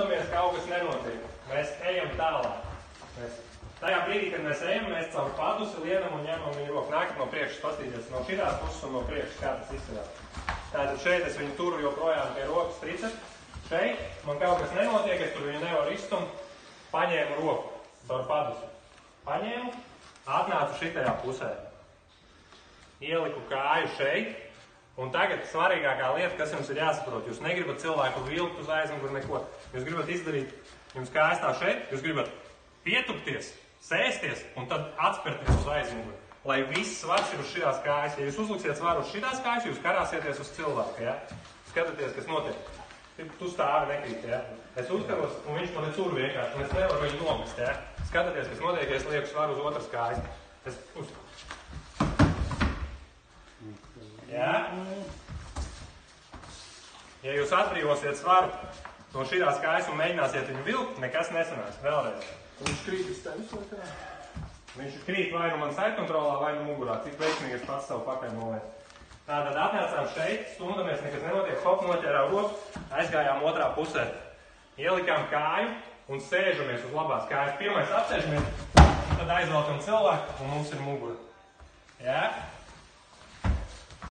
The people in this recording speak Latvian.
stundamies, kaut kas nenotiek. Mēs ejam tālāk. Tajā brīdī, kad mēs ejam, mēs caur padusi lienam un ņemam viņu roku. Nākat no priekšas paskatīties no šitās puses un no priekšas, kā tas izskatās. Tātad šeit es viņu turu joprojām pie rokas triceps. Šeit man kaut kas nenotiek, es tur viņu nevaru izstumt. Paņēmu roku caur padusi. Paņēmu, atnācu šitajā pusē. Ieliku kāju šeit. Un tagad svarīgākā lieta, kas jums ir jāsaprot, jūs negribat cilvēku vilkt uz aizmuguri neko. Jūs gribat izdarīt, jums kājas tā šeit, jūs gribat pietupties, sēsties un tad atspērties uz aizmuguri. Lai viss svars ir uz šitās kājas. Ja jūs uzliksiet svaru uz šitās kājas, jūs karāsieties uz cilvēku, ja? Skatieties, kas notiek. Tu stāvi nekrīt, ja? Es uzkaros un viņš man ir cur vienkārši, un es nevaru viņu nomest, ja? Skatieties, kas notiek, ja es lieku svaru uz otras kājas. Ja? Ja jūs atbrīvosiet svaru no šitās kājas un mēģināsiet viņu vilkt, nekas nesanāks. Vēlreiz. Viņš krīt uz tevis vai kā? Viņš krīt vai nu man saitkontrolā, vai nu mugurā. Cik veiksmīgi es pats savu pakaļ nolieku. Tātad atnācām šeit, stundamies, nekas nenotiek, hop, noķērām roku, aizgājām otrā pusē. Ielikām kāju un sēžamies uz labās kājas. Pirmais apsēžamies, tad aizvelkam cilvēku un mums ir mugura. Ja?